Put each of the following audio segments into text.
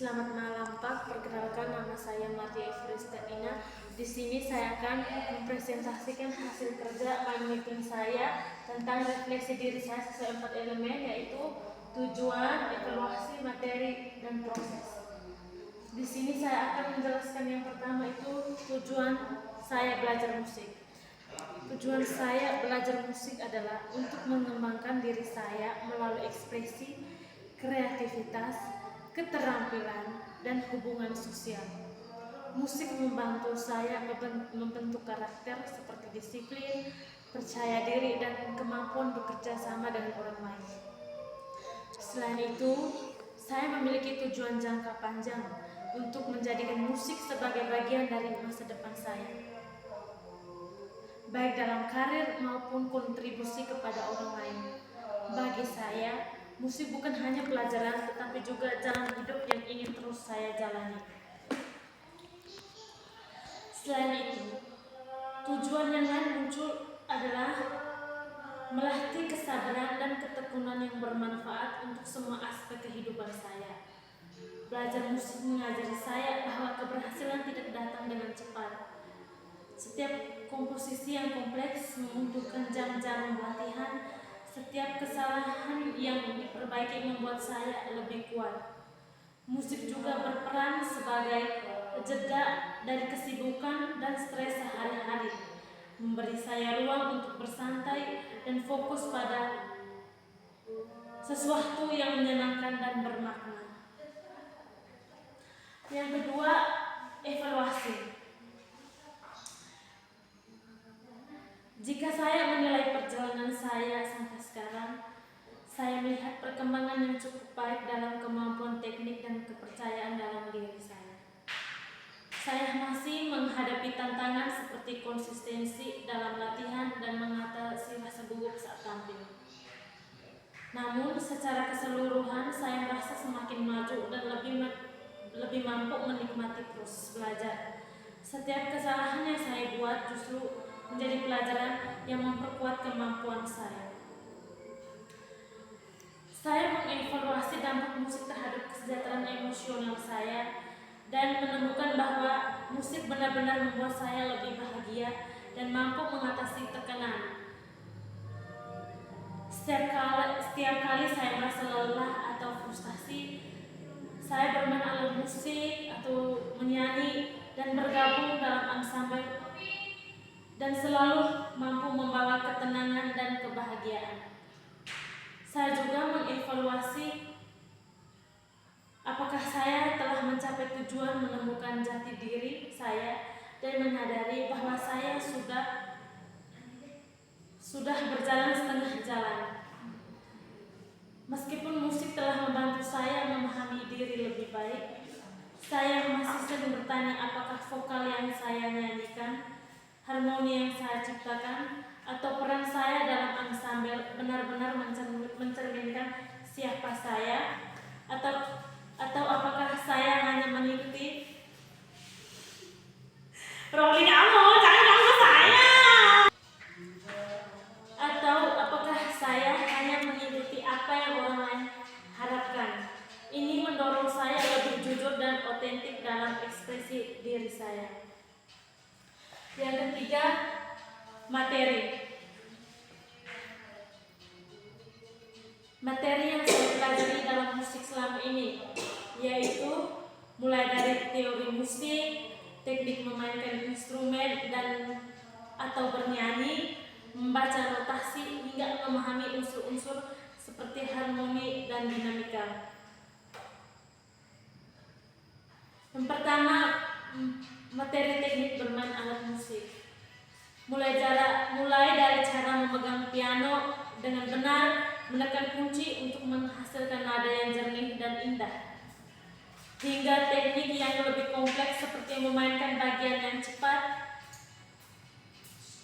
Selamat malam Pak, perkenalkan nama saya Martia Efristanina. Di sini saya akan mempresentasikan hasil kerja mind mapping saya tentang refleksi diri saya sesuai 4 elemen, yaitu tujuan, evaluasi, materi, dan proses. Di sini saya akan menjelaskan yang pertama itu tujuan saya belajar musik. Tujuan saya belajar musik adalah untuk mengembangkan diri saya melalui ekspresi, kreativitas, keterampilan, dan hubungan sosial. Musik membantu saya membentuk karakter seperti disiplin, percaya diri, dan kemampuan bekerja sama dengan orang lain. Selain itu, saya memiliki tujuan jangka panjang untuk menjadikan musik sebagai bagian dari masa depan saya, baik dalam karir maupun kontribusi kepada orang lain. Bagi saya, musik bukan hanya pelajaran, tetapi juga jalan hidup yang ingin terus saya jalani. Selain itu, tujuan yang lain muncul adalah melatih kesabaran dan ketekunan yang bermanfaat untuk semua aspek kehidupan saya. Belajar musik mengajari saya bahwa keberhasilan tidak datang dengan cepat. Setiap komposisi yang kompleks membutuhkan jam-jam latihan. Setiap kesalahan yang diperbaiki membuat saya lebih kuat. Musik juga berperan sebagai jeda dari kesibukan dan stres sehari-hari, memberi saya ruang untuk bersantai dan fokus pada sesuatu yang menyenangkan dan bermakna. Yang kedua, evaluasi. Jika saya menilai perjalanan saya sampai sekarang, saya melihat perkembangan yang cukup baik dalam kemampuan teknik dan kepercayaan dalam diri saya. Saya masih menghadapi tantangan seperti konsistensi dalam latihan dan mengatasi rasa gugup saat tampil. Namun, secara keseluruhan saya merasa semakin maju dan lebih mampu menikmati proses belajar. Setiap kesalahan yang saya buat justru menjadi pelajaran yang memperkuat kemampuan saya. Saya mengevaluasi dampak musik terhadap kesejahteraan emosional saya dan menemukan bahwa musik benar-benar membuat saya lebih bahagia dan mampu mengatasi tekanan. Setiap kali saya merasa lelah atau frustasi, saya bermain alat musik atau menyanyi dan bergabung dalam ensemble dan selalu mampu membawa ketenangan dan kebahagiaan. Saya juga mengevaluasi apakah saya telah mencapai tujuan menemukan jati diri saya dan menyadari bahwa saya sudah berjalan setengah jalan. Meskipun musik telah membantu saya memahami diri lebih baik, saya masih sering bertanya apakah vokal yang saya nyanyikan, harmoni yang saya ciptakan, atau peran saya dalam ensemble benar-benar mencerminkan siapa saya, atau apakah saya hanya mengikuti Rolling kamu, jangan ganggu saya. Atau apakah saya hanya mengikuti apa yang orang lain harapkan. Ini mendorong saya lebih jujur dan otentik dalam ekspresi diri saya. Yang ketiga, materi. Materi yang saya pelajari dalam musik selama ini yaitu mulai dari teori musik, teknik memainkan instrumen atau bernyanyi, membaca notasi hingga memahami unsur-unsur seperti harmoni dan dinamika. Yang pertama, materi teknik bermain alat musik. Mulai dari cara memegang piano dengan benar, menekan kunci untuk menghasilkan nada yang jernih dan indah, hingga teknik yang lebih kompleks seperti memainkan bagian yang cepat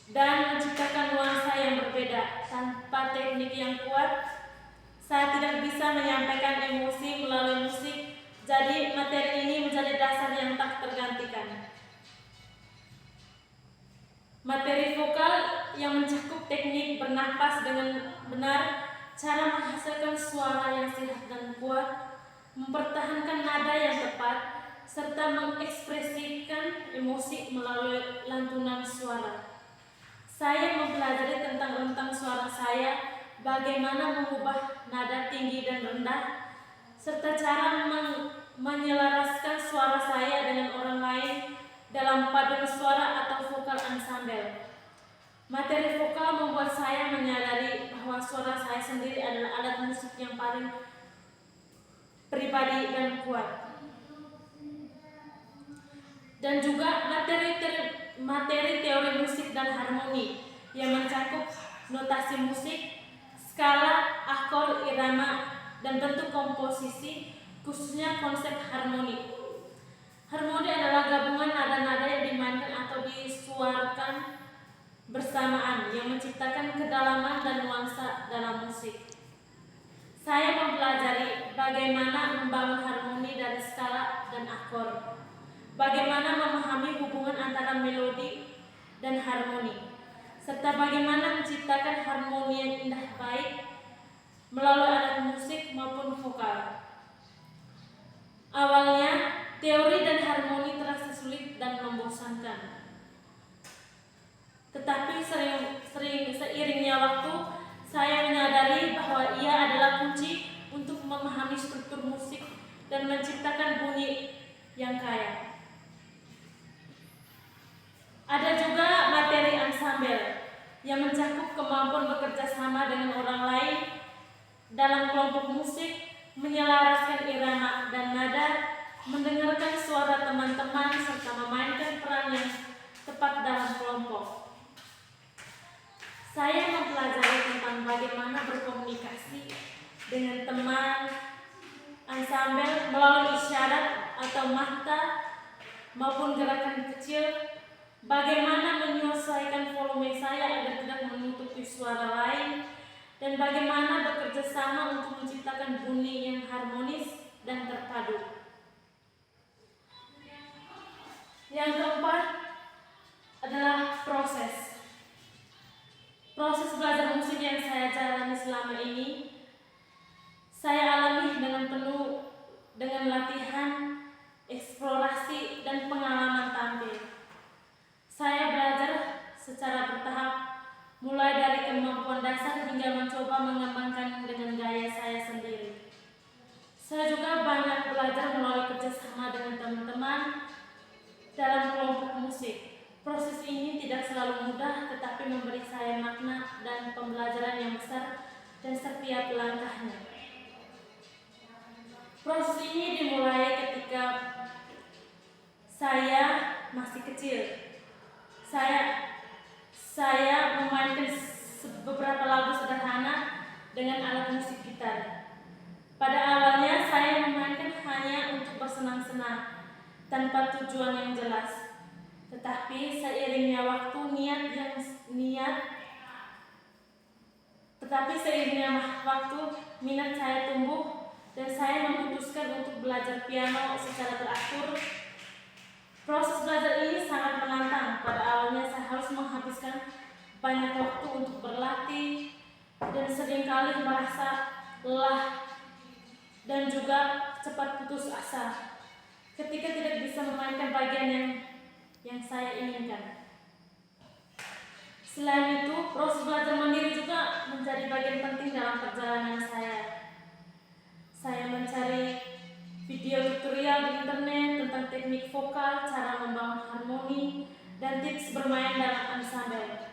dan menciptakan nuansa yang berbeda. Tanpa teknik yang kuat, saya tidak bisa menyampaikan emosi melalui musik. Jadi materi ini menjadi dasar yang tak tergantikan. Materi vokal yang mencakup teknik bernapas dengan benar, cara menghasilkan suara yang sehat dan kuat, mempertahankan nada yang tepat, serta mengekspresikan emosi melalui lantunan suara. Saya mempelajari tentang rentang suara saya, bagaimana mengubah nada tinggi dan rendah, serta cara menyelaraskan suara saya dengan orang lain dalam paduan suara atau vokal ensemble. Materi vokal membuat saya menyadari bahwa suara saya sendiri adalah alat musik yang paling pribadi dan kuat. Dan juga materi teori musik dan harmoni yang mencakup notasi musik, skala, akor, irama, dan bentuk komposisi, khususnya konsep harmoni. Harmoni adalah gabungan nada-nada yang dimainkan atau disuarakan bersamaan yang menciptakan kedalaman dan nuansa dalam musik. Saya mempelajari bagaimana membangun harmoni dari skala dan akor, bagaimana memahami hubungan antara melodi dan harmoni, serta bagaimana menciptakan harmoni yang indah baik melalui alat musik maupun vokal. Awalnya, teori dan harmoni terasa sulit dan membosankan. Tetapi seiringnya waktu, saya menyadari bahwa ia adalah kunci untuk memahami struktur musik dan menciptakan bunyi yang kaya. Ada juga materi ensemble yang mencakup kemampuan bekerja sama dengan orang lain dalam kelompok musik, menyelaraskan irama dan nada, mendengarkan suara teman-teman, serta memainkan peran yang tepat dalam kelompok. Saya mempelajari tentang bagaimana berkomunikasi dengan teman ensemble melalui isyarat atau mata maupun gerakan kecil, bagaimana menyesuaikan volume saya agar tidak menutupi suara lain, dan bagaimana bekerja sama untuk menciptakan bunyi yang harmonis dan terpadu. Yang keempat adalah proses belajar musik yang saya jalani selama ini. Saya alami dengan penuh dengan latihan, eksplorasi, dan pengalaman tampil. Saya belajar secara bertahap, mulai dari kemampuan dasar hingga mencoba mengembangkan dengan gaya saya sendiri. Saya juga banyak belajar melalui kerjasama dengan teman-teman dalam kelompok musik. Proses ini tidak selalu mudah, tetapi memberi saya makna dan pembelajaran yang besar dan setiap langkahnya. Proses ini dimulai ketika saya masih kecil. Saya memainkan beberapa lagu sederhana dengan alat musik gitar. Pada awalnya saya memainkan hanya untuk bersenang-senang, tanpa tujuan yang jelas. Tetapi seiringnya waktu minat saya tumbuh dan saya memutuskan untuk belajar piano secara teratur. Proses belajar ini sangat menantang. Pada awalnya saya harus menghabiskan banyak waktu untuk berlatih dan seringkali merasa lelah dan juga cepat putus asa ketika tidak bisa memainkan bagian yang saya inginkan. Selain itu, proses belajar mandiri juga menjadi bagian penting dalam perjalanan saya. Saya mencari video tutorial di internet tentang teknik vokal, cara membangun harmoni, dan tips bermain dalam ensemble.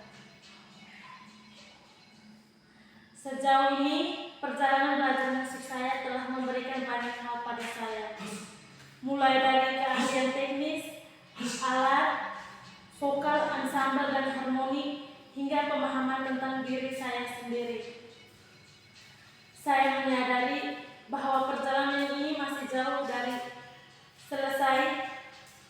Sejauh ini, perjalanan belajar musik saya telah memberikan banyak hal pada saya, mulai dari keahlian teknis, alat, vokal, ensemble, dan harmoni, hingga pemahaman tentang diri saya sendiri. Saya menyadari bahwa perjalanan ini masih jauh dari selesai,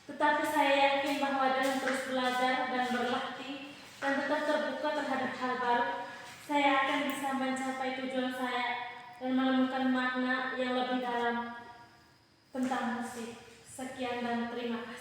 tetapi saya yakin bahwa dengan terus belajar dan berlatih dan tetap terbuka terhadap hal baru, saya akan bisa mencapai tujuan saya dan menemukan makna yang lebih dalam tentang musik. Sekian dan terima kasih.